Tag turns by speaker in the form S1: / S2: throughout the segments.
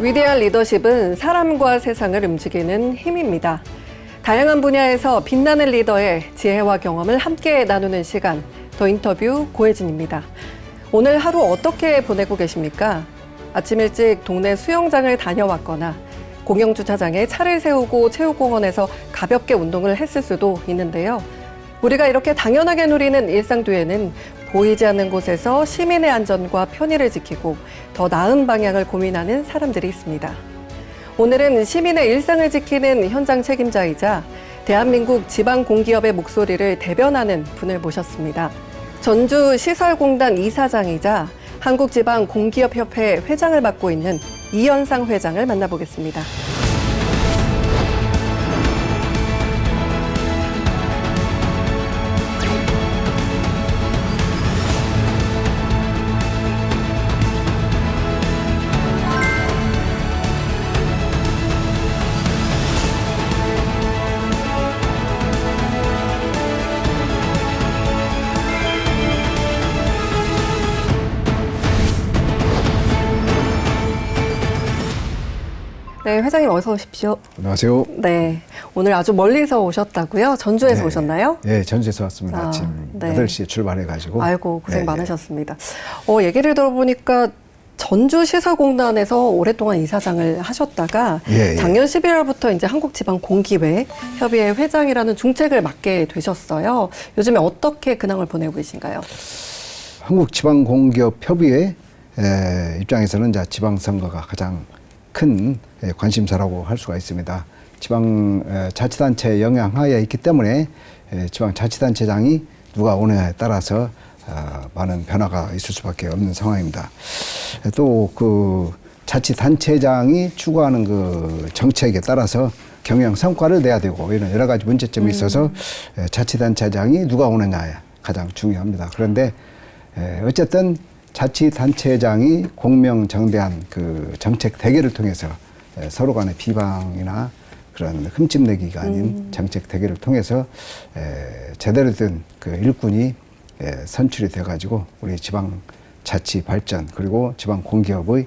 S1: 위대한 리더십은 사람과 세상을 움직이는 힘입니다. 다양한 분야에서 빛나는 리더의 지혜와 경험을 함께 나누는 시간, 더 인터뷰 고혜진입니다. 오늘 하루 어떻게 보내고 계십니까? 아침 일찍 동네 수영장을 다녀왔거나 공영주차장에 차를 세우고 체육공원에서 가볍게 운동을 했을 수도 있는데요. 우리가 이렇게 당연하게 누리는 일상 뒤에는 보이지 않는 곳에서 시민의 안전과 편의를 지키고 더 나은 방향을 고민하는 사람들이 있습니다. 오늘은 시민의 일상을 지키는 현장 책임자이자 대한민국 지방공기업의 목소리를 대변하는 분을 모셨습니다. 전주시설공단 이사장이자 한국지방공기업협회 회장을 맡고 있는 이현상 회장을 만나보겠습니다. 네, 회장님 어서 오십시오.
S2: 안녕하세요.
S1: 네, 오늘 아주 멀리서 오셨다고요? 전주에서 오셨나요?
S2: 네, 전주에서 왔습니다. 아침
S1: 네.
S2: 8시에 출발해가지고.
S1: 아이고, 고생 많으셨습니다. 얘기를 들어보니까 전주시설공단에서 오랫동안 이사장을 하셨다가 작년 11월부터 이제 한국지방공기회 협의회 회장이라는 중책을 맡게 되셨어요. 요즘에 어떻게 근황을 보내고 계신가요?
S2: 한국지방공기업협의회 입장에서는 이제 지방선거가 가장 큰 관심사라고 할 수가 있습니다. 지방자치단체 영향하에 있기 때문에 지방자치단체장이 누가 오느냐에 따라서 많은 변화가 있을 수밖에 없는 상황입니다. 또 그 자치단체장이 추구하는 그 정책에 따라서 경영 성과를 내야 되고 이런 여러 가지 문제점이 있어서 자치단체장이 누가 오느냐에 가장 중요합니다. 그런데 어쨌든 자치단체장이 공명정대한 그 정책 대결을 통해서 서로 간의 비방이나 그런 흠집내기가 아닌 정책 대결을 통해서 제대로 된 그 일꾼이 선출이 돼가지고 우리 지방 자치 발전 그리고 지방 공기업의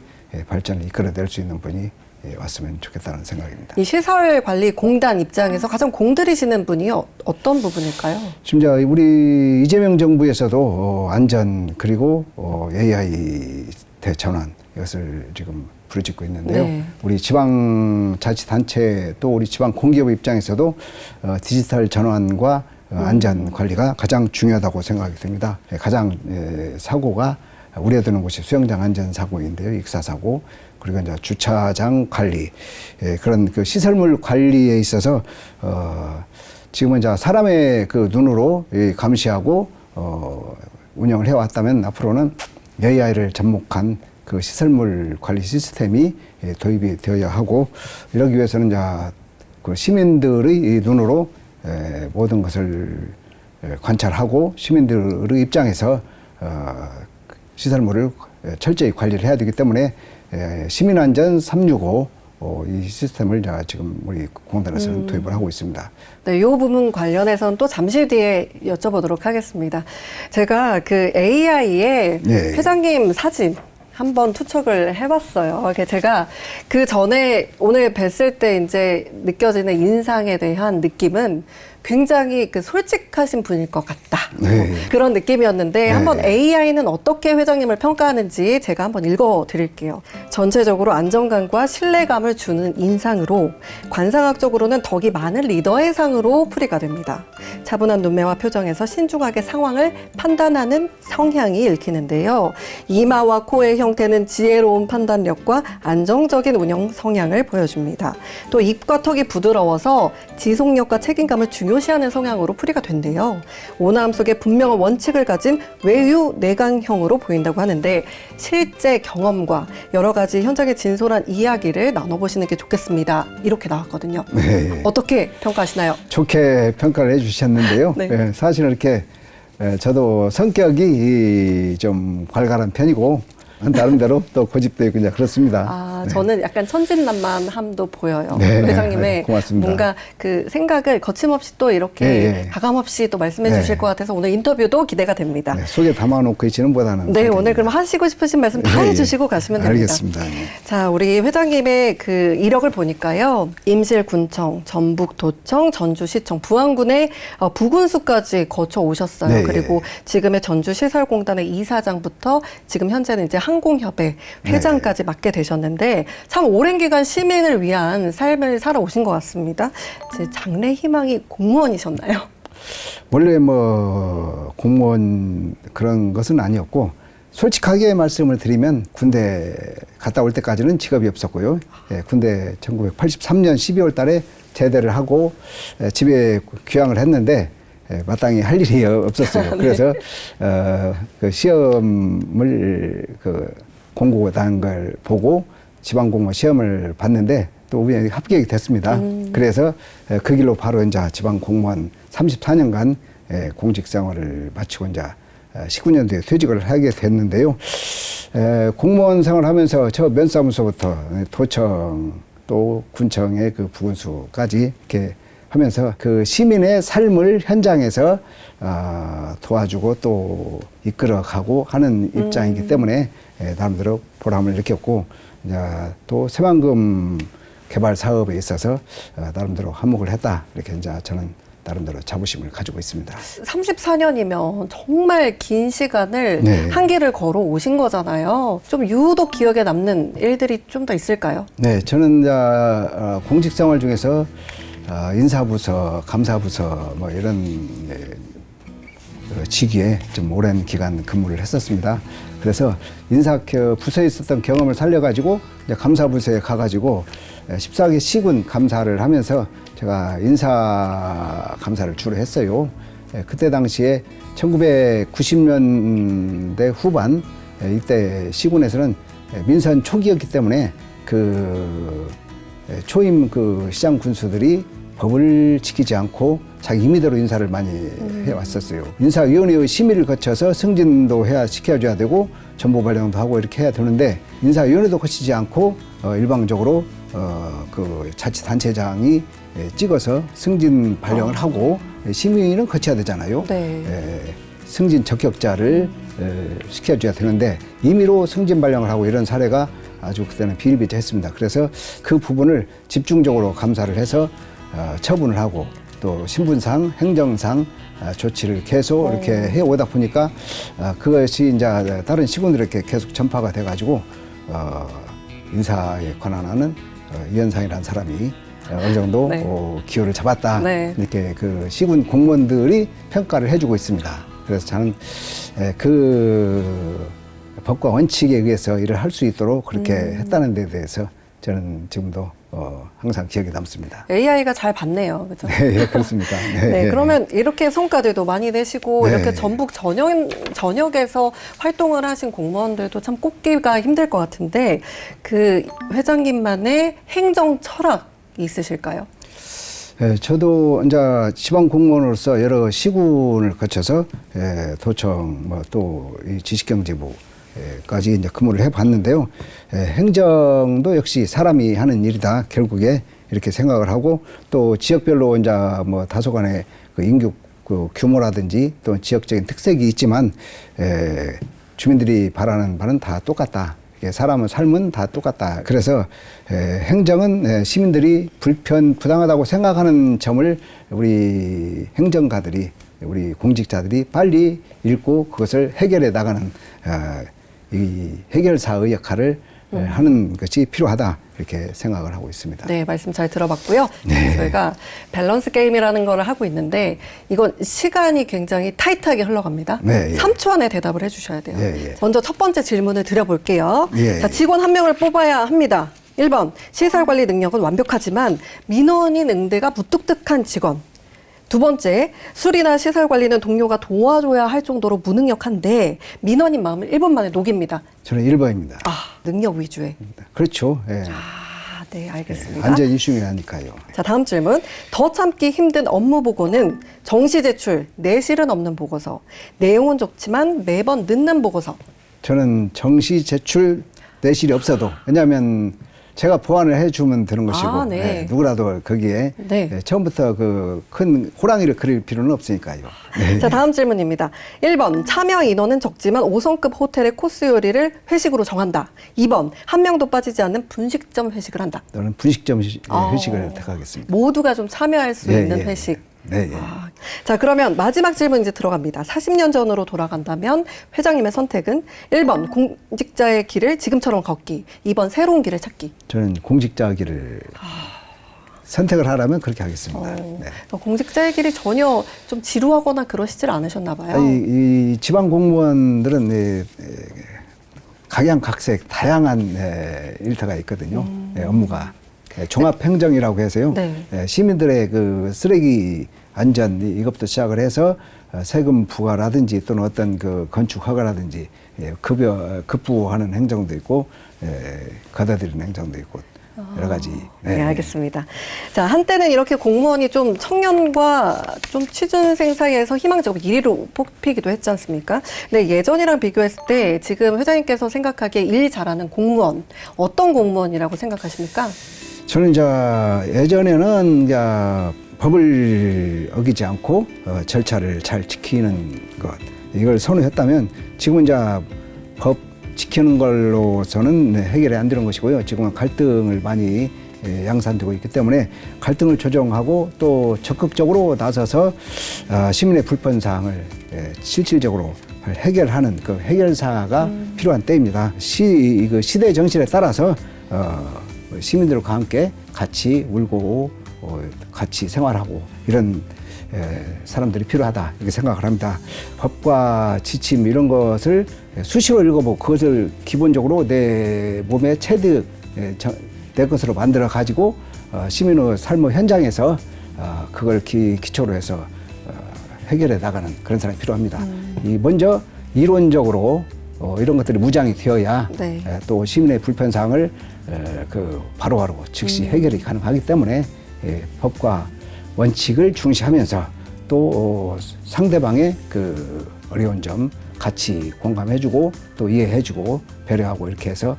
S2: 발전을 이끌어낼 수 있는 분이 왔으면 좋겠다는 생각입니다.
S1: 이 시설관리공단 입장에서 가장 공들이시는 분이 어떤 부분일까요?
S2: 심지어 우리 이재명 정부에서도 안전 그리고 AI 대전환 이것을 지금 부르짖고 있는데요.
S1: 네.
S2: 우리 지방자치단체 또 우리 지방공기업 입장에서도 디지털 전환과 안전 관리가 가장 중요하다고 생각이 듭니다. 가장 사고가 우려되는 곳이 수영장 안전 사고인데요. 익사 사고 그리고 이제 주차장 관리 그런 그 시설물 관리에 있어서 지금은 이제 사람의 그 눈으로 감시하고 운영을 해왔다면 앞으로는 AI를 접목한 그 시설물 관리 시스템이 도입이 되어야 하고 이러기 위해서는 이제 그 시민들의 눈으로 모든 것을 관찰하고 시민들의 입장에서 시설물을 철저히 관리를 해야 되기 때문에 시민안전 365 이 시스템을 지금 우리 공단에서는 도입을 하고 있습니다.
S1: 네, 이 부분 관련해서는 또 잠시 뒤에 여쭤보도록 하겠습니다. 제가 그 AI의 회장님 사진 한번 투척을 해봤어요. 제가 그 전에 오늘 뵀을 때 이제 느껴지는 인상에 대한 느낌은 굉장히 그 솔직하신 분일 것 같다. 그런 느낌이었는데 한번 AI는 어떻게 회장님을 평가하는지 제가 한번 읽어드릴게요. 전체적으로 안정감과 신뢰감을 주는 인상으로 관상학적으로는 덕이 많은 리더의 상으로 풀이가 됩니다. 차분한 눈매와 표정에서 신중하게 상황을 판단하는 성향이 읽히는데요. 이마와 코의 형태는 지혜로운 판단력과 안정적인 운영 성향을 보여줍니다. 또 입과 턱이 부드러워서 지속력과 책임감을 중요시하는 성향으로 풀이가 된대요. 온화함 속에 분명한 원칙을 가진 외유 내강형으로 보인다고 하는데 실제 경험과 여러 가지 현장의 진솔한 이야기를 나눠보시는 게 좋겠습니다. 이렇게 나왔거든요. 어떻게 평가하시나요?
S2: 좋게 평가를 해주셨는데요. 사실 이렇게 저도 성격이 좀 괄괄한 편이고 나름대로 또 고집도 있고 그렇습니다.
S1: 저는 약간 천진난만함도 보여요.
S2: 네.
S1: 회장님의
S2: 고맙습니다.
S1: 뭔가 그 생각을 거침없이 또 이렇게
S2: 네.
S1: 가감없이 또 말씀해
S2: 네.
S1: 주실 것 같아서 오늘 인터뷰도 기대가 됩니다.
S2: 네, 속에 담아놓고 있지는 못하는.
S1: 네, 오늘 그럼 하시고 싶으신 말씀 다
S2: 네,
S1: 해주시고 가시면 됩니다.
S2: 알겠습니다. 네.
S1: 자, 우리 회장님의 그 이력을 보니까요. 임실군청, 전북도청, 전주시청, 부안군의 부군수까지 거쳐 오셨어요.
S2: 네,
S1: 그리고 지금의 전주시설공단의 이사장부터 지금 현재는 이제 항공협회 회장까지 맡게 되셨는데 참 오랜 기간 시민을 위한 삶을 살아오신 것 같습니다. 이제 장래 희망이 공무원이셨나요?
S2: 원래 뭐 공무원 그런 것은 아니었고 솔직하게 말씀을 드리면 군대 갔다 올 때까지는 직업이 없었고요. 예, 군대 1983년 12월 달에 제대를 하고 집에 귀향을 했는데 마땅히 할 일이 없었어요.
S1: 네.
S2: 그래서 그 시험을 공고한 걸 보고 지방공무원 시험을 봤는데 또 우연히 합격이 됐습니다. 그래서 그 길로 바로 이제 지방공무원 34년간 공직 생활을 마치고 이제 19년도에 퇴직을 하게 됐는데요. 공무원 생활하면서 저 면사무소부터 도청 또 군청의 그 부군수까지 이렇게 하면서 그 시민의 삶을 현장에서 도와주고 또 이끌어가고 하는 입장이기 때문에 나름대로 보람을 느꼈고 이제 또 새만금 개발 사업에 있어서 나름대로 한몫을 했다 이렇게 이제 저는 나름대로 자부심을 가지고 있습니다.
S1: 34년이면 정말 긴 시간을
S2: 네.
S1: 한 길을 걸어 오신 거잖아요. 좀 유독 기억에 남는 일들이 좀 더 있을까요?
S2: 네, 저는 이제 공직 생활 중에서 인사부서, 감사부서 뭐 이런 직위에 좀 오랜 기간 근무를 했었습니다. 그래서 부서에 있었던 경험을 살려가지고 이제 감사부서에 가가지고 14개 시군 감사를 하면서 제가 인사 감사를 주로 했어요. 그때 당시에 1990년대 후반 이때 시군에서는 민선 초기였기 때문에 그 초임 그 시장 군수들이 법을 지키지 않고 자기 임의대로 인사를 많이 해왔었어요. 인사위원회의 심의를 거쳐서 승진도 시켜줘야 되고 정보 발령도 하고 이렇게 해야 되는데 인사위원회도 거치지 않고 일방적으로 그 자치단체장이 찍어서 승진 발령을 하고 심의는 거쳐야 되잖아요.
S1: 네.
S2: 승진 적격자를 시켜줘야 되는데 임의로 승진 발령을 하고 이런 사례가 아주 그때는 비일비재했습니다. 그래서 그 부분을 집중적으로 감사를 해서 처분을 하고 또 신분상, 행정상 조치를 계속 이렇게 해오다 보니까 그것이 이제 다른 시군들에게 계속 전파가 돼가지고 인사에 관한하는 위원장이라는 사람이 어느 정도
S1: 네.
S2: 기호를 잡았다.
S1: 네.
S2: 이렇게 그 시군 공무원들이 평가를 해주고 있습니다. 그래서 저는 그 법과 원칙에 의해서 일을 할 수 있도록 그렇게 했다는 데 대해서 저는 지금도 항상 기억에 남습니다.
S1: AI가 잘 봤네요. 그렇죠?
S2: 네, 그렇습니까? 네,
S1: 네, 그러면 이렇게 성과들도 많이 내시고
S2: 네.
S1: 이렇게 전북 전역에서 활동을 하신 공무원들도 참 꼽기가 힘들 것 같은데 그 회장님만의 행정 철학이 있으실까요?
S2: 네, 저도 이제 지방 공무원으로서 여러 시군을 거쳐서 도청 또 이 지식경제부까지 이제 근무를 해봤는데요. 행정도 역시 사람이 하는 일이다. 결국에 이렇게 생각을 하고 또 지역별로 이제 뭐 다소간의 그 인구 그 규모라든지 또 지역적인 특색이 있지만 주민들이 바라는 바는 다 똑같다. 사람의 삶은 다 똑같다. 그래서 행정은 시민들이 부당하다고 생각하는 점을 우리 행정가들이 우리 공직자들이 빨리 읽고 그것을 해결해 나가는 이 해결사의 역할을 하는 것이 필요하다 이렇게 생각을 하고 있습니다.
S1: 네, 말씀 잘 들어봤고요.
S2: 네.
S1: 저희가 밸런스 게임이라는 걸 하고 있는데 이건 시간이 굉장히 타이트하게 흘러갑니다.
S2: 네, 예.
S1: 3초 안에 대답을 해주셔야 돼요.
S2: 예, 예.
S1: 먼저 첫 번째 질문을 드려볼게요.
S2: 예,
S1: 자,
S2: 예.
S1: 직원 한 명을 뽑아야 합니다. 1번, 시설관리 능력은 완벽하지만 민원인 응대가 무뚝뚝한 직원. 두 번째, 술이나 시설 관리는 동료가 도와줘야 할 정도로 무능력한데 민원인 마음을 1분 만에 녹입니다.
S2: 저는 1번입니다.
S1: 능력 위주의.
S2: 그렇죠. 예.
S1: 네, 알겠습니다.
S2: 안전이 중요하니까요.
S1: 자, 다음 질문. 더 참기 힘든 업무 보고는 정시 제출, 내실은 없는 보고서. 내용은 좋지만 매번 늦는 보고서.
S2: 저는 정시 제출 내실이 없어도 왜냐하면 제가 보완을 해주면 되는 것이고
S1: 아, 네.
S2: 네, 누구라도 거기에
S1: 네.
S2: 네, 처음부터 그 큰 호랑이를 그릴 필요는 없으니까요. 네.
S1: 자, 다음 질문입니다. 1번, 참여 인원은 적지만 5성급 호텔의 코스 요리를 회식으로 정한다. 2번, 한 명도 빠지지 않는 분식점 회식을 한다.
S2: 저는 분식점 회식을 택하겠습니다.
S1: 모두가 좀 참여할 수
S2: 예,
S1: 있는
S2: 예,
S1: 회식.
S2: 네, 예.
S1: 자, 그러면 마지막 질문 이제 들어갑니다. 40년 전으로 돌아간다면 회장님의 선택은 1번, 공직자의 길을 지금처럼 걷기. 2번, 새로운 길을 찾기.
S2: 저는 공직자 길을 선택을 하라면 그렇게 하겠습니다. 네.
S1: 공직자의 길이 전혀 좀 지루하거나 그러시질 않으셨나 봐요.
S2: 이 지방 공무원들은 각양각색 다양한 일터가 있거든요. 업무가 종합행정이라고 해서요.
S1: 네.
S2: 시민들의 그 쓰레기 안전 이것부터 시작을 해서 세금 부과라든지 또는 어떤 그 건축 허가라든지 급여 급부하는 행정도 있고 걷어들이는 행정도 있고 여러 가지.
S1: 네, 알겠습니다. 자, 한때는 이렇게 공무원이 좀 청년과 좀 취준생 사이에서 희망적으로 1위로 뽑히기도 했지 않습니까? 근데 예전이랑 비교했을 때 지금 회장님께서 생각하기에 일 잘하는 공무원, 어떤 공무원이라고 생각하십니까?
S2: 저는 이제 예전에는 이제 법을 어기지 않고 절차를 잘 지키는 것 이걸 선호했다면 지금은 이제 법 지키는 걸로서는 해결이 안 되는 것이고요. 지금은 갈등을 많이 양산되고 있기 때문에 갈등을 조정하고 또 적극적으로 나서서 시민의 불편사항을 실질적으로 해결하는 그 해결사가 필요한 때입니다. 시대 정신에 따라서 시민들과 함께 같이 울고 같이 생활하고 이런 사람들이 필요하다 이렇게 생각을 합니다. 법과 지침 이런 것을 수시로 읽어보고 그것을 기본적으로 내 몸에 체득 내 것으로 만들어 가지고 시민의 삶의 현장에서 그걸 기초로 해서 해결해 나가는 그런 사람이 필요합니다. 먼저 이론적으로 이런 것들이 무장이 되어야
S1: 네.
S2: 또 시민의 불편사항을 바로바로 즉시 해결이 가능하기 때문에 법과 원칙을 중시하면서 또 상대방의 그 어려운 점 같이 공감해주고 또 이해해주고 배려하고 이렇게 해서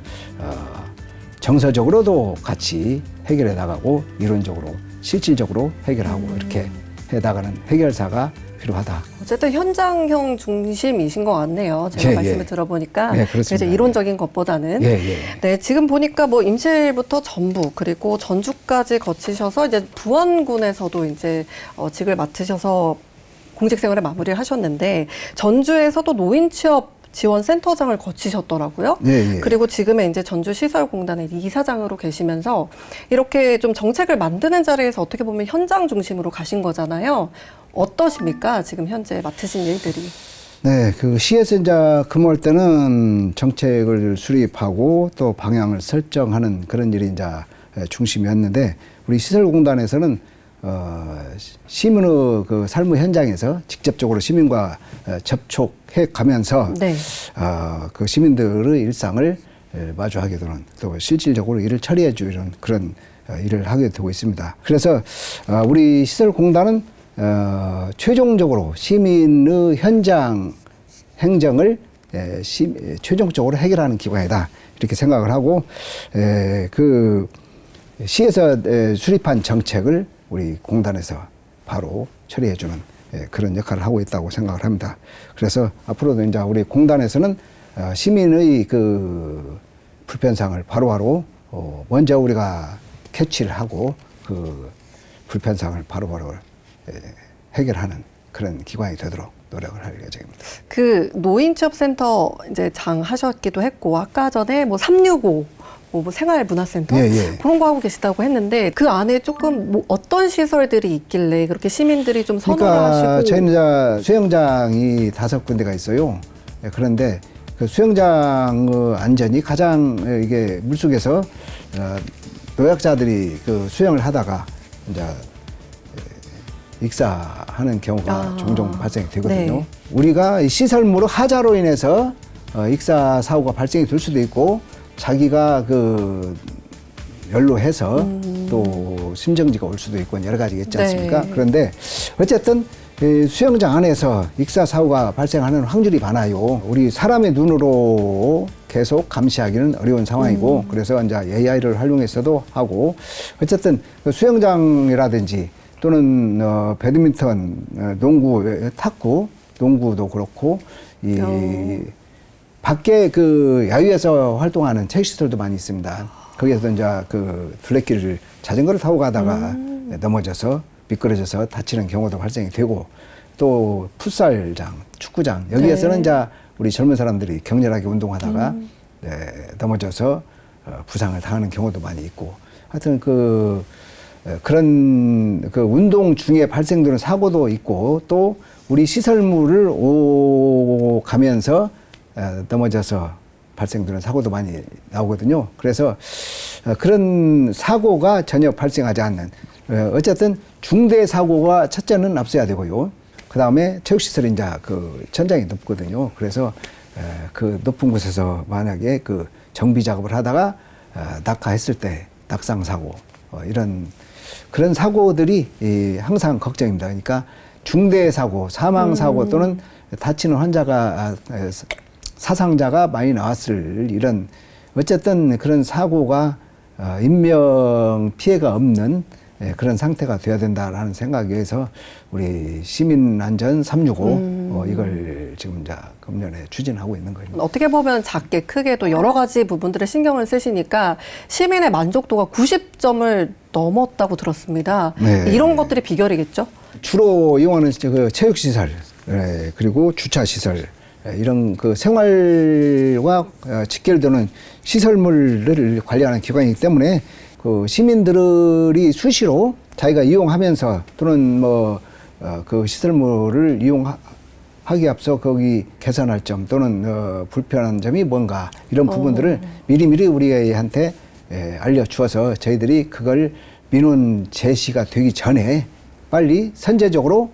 S2: 정서적으로도 같이 해결해 나가고 이론적으로 실질적으로 해결하고 이렇게 해 나가는 해결사가 필요하다.
S1: 어쨌든 현장형 중심이신 것 같네요. 제가 말씀을 들어보니까.
S2: 네, 그렇습니다.
S1: 이제 이론적인 것보다는. 네, 지금 보니까 뭐 임실부터 전북 그리고 전주까지 거치셔서 이제 부원군에서도 이제 직을 맡으셔서 공직 생활을 마무리를 하셨는데 전주에서도 노인 취업 지원센터장을 거치셨더라고요. 그리고 지금의 이제 전주시설공단의 이사장으로 계시면서 이렇게 좀 정책을 만드는 자리에서 어떻게 보면 현장 중심으로 가신 거잖아요. 어떠십니까? 지금 현재 맡으신 일들이.
S2: 네, 그 시에서 이제 근무할 때는 정책을 수립하고 또 방향을 설정하는 그런 일이 이제 중심이었는데 우리 시설공단에서는 시민의 그 삶의 현장에서 직접적으로 시민과 접촉해 가면서
S1: 네.
S2: 그 시민들의 일상을 마주하게 되는 또 실질적으로 일을 처리해 주는 그런 일을 하게 되고 있습니다. 그래서 우리 시설공단은 최종적으로 시민의 현장 행정을 최종적으로 해결하는 기관이다 이렇게 생각을 하고 그 시에서 수립한 정책을 우리 공단에서 바로 처리해주는 그런 역할을 하고 있다고 생각을 합니다. 그래서 앞으로도 이제 우리 공단에서는 시민의 그 불편사항을 바로바로 먼저 우리가 캐치를 하고 그 불편사항을 바로바로 해결하는 그런 기관이 되도록 노력을 할 예정입니다.
S1: 그 노인취업센터 이제 장 하셨기도 했고 아까 전에 뭐 365 뭐 생활문화센터 그런 거 하고 계시다고 했는데 그 안에 조금 뭐 어떤 시설들이 있길래 그렇게 시민들이 좀 선호를 하시고
S2: 저희는 수영장이 5군데가 있어요. 그런데 그 수영장의 안전이 가장 이게 물속에서 노약자들이 그 수영을 하다가 이제 익사하는 경우가 종종 발생이 되거든요.
S1: 네.
S2: 우리가 시설물의 하자로 인해서 익사 사고가 발생이 될 수도 있고 자기가 그 연로해서 또 심정지가 올 수도 있고 여러 가지가 있지 않습니까?
S1: 네.
S2: 그런데 어쨌든 이 수영장 안에서 익사 사고가 발생하는 확률이 많아요. 우리 사람의 눈으로 계속 감시하기는 어려운 상황이고 그래서 이제 AI를 활용해서도 하고 어쨌든 그 수영장이라든지 또는 배드민턴, 농구, 탁구, 농구도 그렇고 이 밖에 그 야유에서 활동하는 체육시설도 많이 있습니다. 거기에서 이제 그 둘레길을 자전거를 타고 가다가 넘어져서 미끄러져서 다치는 경우도 발생이 되고 또 풋살장, 축구장 여기에서는 이제 우리 젊은 사람들이 격렬하게 운동하다가 넘어져서 부상을 당하는 경우도 많이 있고 하여튼 그런 그 운동 중에 발생되는 사고도 있고 또 우리 시설물을 가면서 넘어져서 발생되는 사고도 많이 나오거든요. 그래서 그런 사고가 전혀 발생하지 않는 어쨌든 중대 사고가 첫째는 앞서야 되고요. 그 다음에 체육시설이 이제 그 천장이 높거든요. 그래서 그 높은 곳에서 만약에 그 정비 작업을 하다가 낙하했을 때 낙상 사고 이런 그런 사고들이 항상 걱정입니다. 그러니까 중대 사고, 사망 사고 또는 다치는 환자가 사상자가 많이 나왔을 이런 어쨌든 그런 사고가 인명 피해가 없는 그런 상태가 돼야 된다라는 생각에서 우리 시민안전 365 이걸 지금 이제 금년에 추진하고 있는 거입니다.
S1: 어떻게 보면 작게 크게도 여러 가지 부분들에 신경을 쓰시니까 시민의 만족도가 90점을 넘었다고 들었습니다.
S2: 네.
S1: 이런 것들이 비결이겠죠?
S2: 주로 이용하는 그 체육시설 그리고 주차시설 이런 그 생활과 직결되는 시설물을 관리하는 기관이기 때문에 그 시민들이 수시로 자기가 이용하면서 또는 그 시설물을 이용하기 앞서 거기 개선할 점 또는 불편한 점이 뭔가 이런 부분들을 미리미리 우리한테 알려주어서 저희들이 그걸 민원 제시가 되기 전에 빨리 선제적으로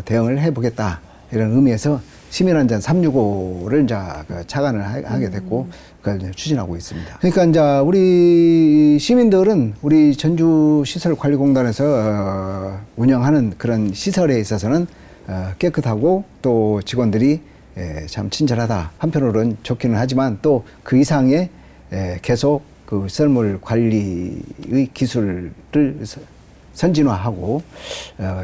S2: 대응을 해보겠다 이런 의미에서 시민안전 365를 이제 차관을 하게 됐고 그걸 이제 추진하고 있습니다. 그러니까 이제 우리 시민들은 우리 전주시설관리공단에서 운영하는 그런 시설에 있어서는 깨끗하고 또 직원들이 참 친절하다. 한편으로는 좋기는 하지만 또 그 이상의 계속 그 시설물 관리의 기술을 선진화하고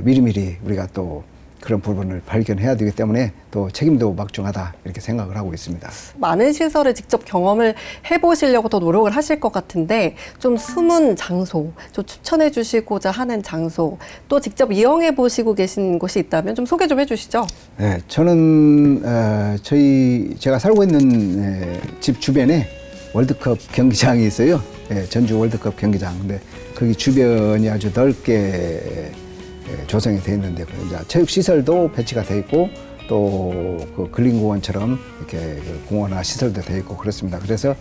S2: 미리미리 우리가 또 그런 부분을 발견해야 되기 때문에 또 책임도 막중하다 이렇게 생각을 하고 있습니다.
S1: 많은 시설을 직접 경험을 해보시려고 더 노력을 하실 것 같은데 좀 숨은 장소, 좀 추천해 주시고자 하는 장소, 또 직접 이용해 보시고 계신 곳이 있다면 좀 소개 좀 해주시죠.
S2: 네, 저는 제가 살고 있는 집 주변에 월드컵 경기장이 있어요. 전주 월드컵 경기장. 근데 거기 주변이 아주 넓게 조성이 되어 있는데 이제 체육 시설도 배치가 되어 있고 또 그 근린공원처럼 이렇게 공원화 시설도 되어 있고 그렇습니다. 그래서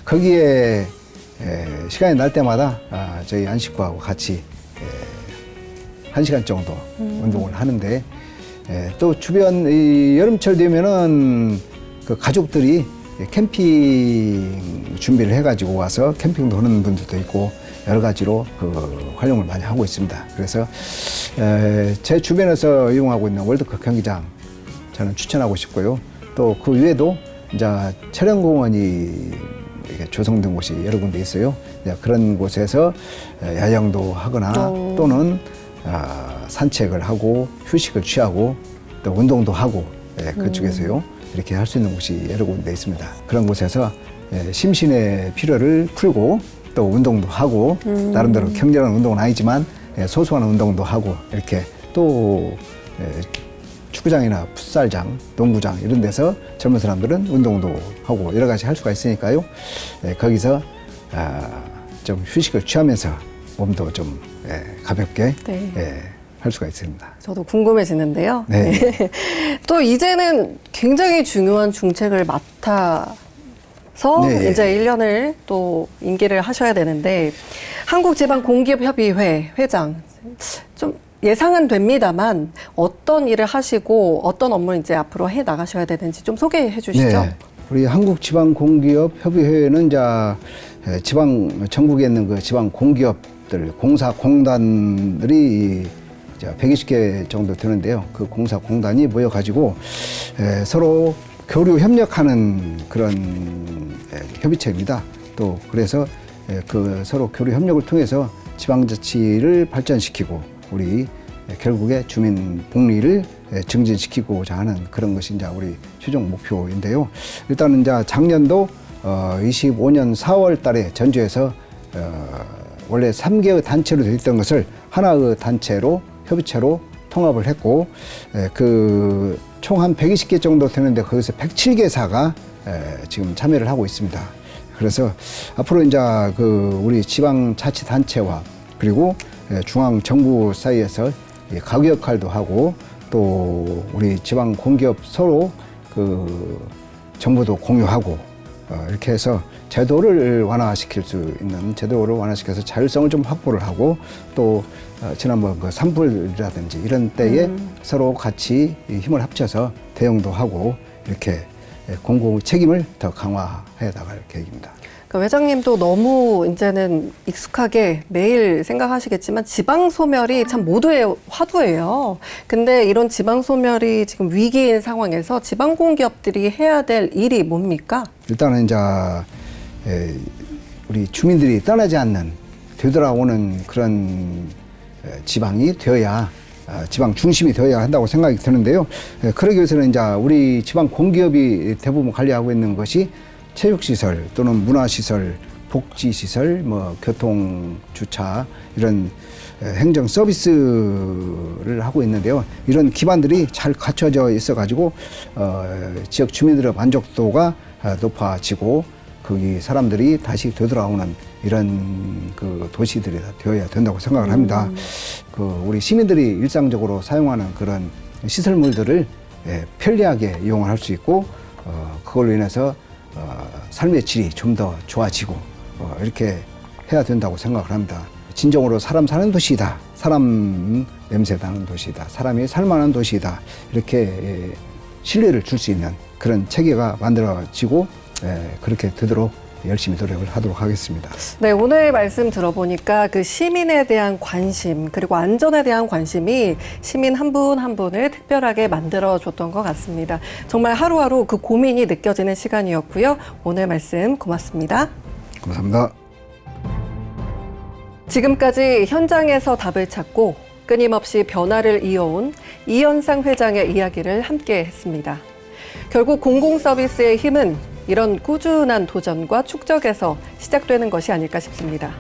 S2: 거기에 시간이 날 때마다 저희 안식구하고 같이 1시간 정도 운동을 하는데 또 주변 이 여름철 되면은 그 가족들이 캠핑 준비를 해가지고 와서 캠핑도 하는 분들도 있고 여러 가지로 그 활용을 많이 하고 있습니다. 그래서 제 주변에서 이용하고 있는 월드컵 경기장 저는 추천하고 싶고요. 또 그 외에도 이제 체령공원이 이렇게 조성된 곳이 여러 군데 있어요. 그런 곳에서 야영도 하거나 또는 산책을 하고 휴식을 취하고 또 운동도 하고 그쪽에서요. 이렇게 할 수 있는 곳이 여러 군데 있습니다. 그런 곳에서 심신의 피로를 풀고 또 운동도 하고 나름대로 격렬한 운동은 아니지만 소소한 운동도 하고 이렇게 또 축구장이나 풋살장, 농구장 이런 데서 젊은 사람들은 운동도 하고 여러 가지 할 수가 있으니까요. 거기서 좀 휴식을 취하면서 몸도 좀 가볍게 할 수가 있습니다.
S1: 저도 궁금해지는데요.
S2: 네.
S1: 또 이제는 굉장히 중요한 중책을 맡아서
S2: 네.
S1: 이제 1년을 또 임기를 하셔야 되는데 한국지방공기업협의회 회장 좀 예상은 됩니다만 어떤 일을 하시고 어떤 업무를 이제 앞으로 해 나가셔야 되는지 좀 소개해 주시죠.
S2: 네. 우리 한국지방공기업협의회는 이제 지방 전국에 있는 그 지방 공기업들, 공사공단들이 120개 정도 되는데요. 그 공사공단이 모여가지고 서로 교류 협력하는 그런 협의체입니다. 또 그래서 그 서로 교류 협력을 통해서 지방자치를 발전시키고 우리 결국에 주민 복리를 증진시키고자 하는 그런 것이 이제 우리 최종 목표인데요. 일단은 이제 작년도 25년 4월 달에 전주에서 원래 3개의 단체로 되어 있던 것을 하나의 단체로 협의체로 통합을 했고 그 총 한 120개 정도 되는데 거기서 107개사가 지금 참여를 하고 있습니다. 그래서 앞으로 이제 그 우리 지방자치단체와 그리고 중앙정부 사이에서 가구 역할도 하고 또 우리 지방 공기업 서로 그 정보도 공유하고 이렇게 해서 제도를 완화시킬 수 있는 제도를 완화시켜서 자율성을 좀 확보를 하고 또 지난번 그 산불이라든지 이런 때에 서로 같이 힘을 합쳐서 대응도 하고 이렇게 공공 책임을 더 강화해 나갈 계획입니다.
S1: 그러니까 회장님도 너무 이제는 익숙하게 매일 생각하시겠지만 지방 소멸이 참 모두의 화두예요. 근데 이런 지방 소멸이 지금 위기인 상황에서 지방 공기업들이 해야 될 일이 뭡니까?
S2: 일단은 이제 우리 주민들이 떠나지 않는 되돌아오는 그런 지방이 되어야 지방 중심이 되어야 한다고 생각이 드는데요. 그러기 위해서는 이제 우리 지방 공기업이 대부분 관리하고 있는 것이 체육시설 또는 문화시설, 복지시설, 뭐 교통, 주차 이런 행정 서비스를 하고 있는데요. 이런 기반들이 잘 갖춰져 있어가지고 지역 주민들의 만족도가 높아지고 거기 사람들이 다시 되돌아오는 이런 그 도시들이 되어야 된다고 생각을 합니다. 그 우리 시민들이 일상적으로 사용하는 그런 시설물들을 편리하게 이용할 수 있고 그걸로 인해서 삶의 질이 좀 더 좋아지고 이렇게 해야 된다고 생각을 합니다. 진정으로 사람 사는 도시이다. 사람 냄새 나는 도시이다. 사람이 살만한 도시이다. 이렇게 신뢰를 줄 수 있는 그런 체계가 만들어지고 그렇게 되도록 열심히 노력을 하도록 하겠습니다.
S1: 네, 오늘 말씀 들어보니까 그 시민에 대한 관심 그리고 안전에 대한 관심이 시민 한 분 한 분을 특별하게 만들어줬던 것 같습니다. 정말 하루하루 그 고민이 느껴지는 시간이었고요. 오늘 말씀 고맙습니다.
S2: 감사합니다.
S1: 지금까지 현장에서 답을 찾고 끊임없이 변화를 이어온 이현상 회장의 이야기를 함께 했습니다. 결국 공공서비스의 힘은 이런 꾸준한 도전과 축적에서 시작되는 것이 아닐까 싶습니다.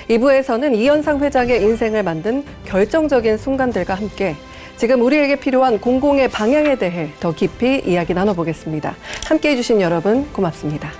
S1: 2부에서는 이현상 회장의 인생을 만든 결정적인 순간들과 함께 지금 우리에게 필요한 공공의 방향에 대해 더 깊이 이야기 나눠보겠습니다. 함께해 주신 여러분 고맙습니다.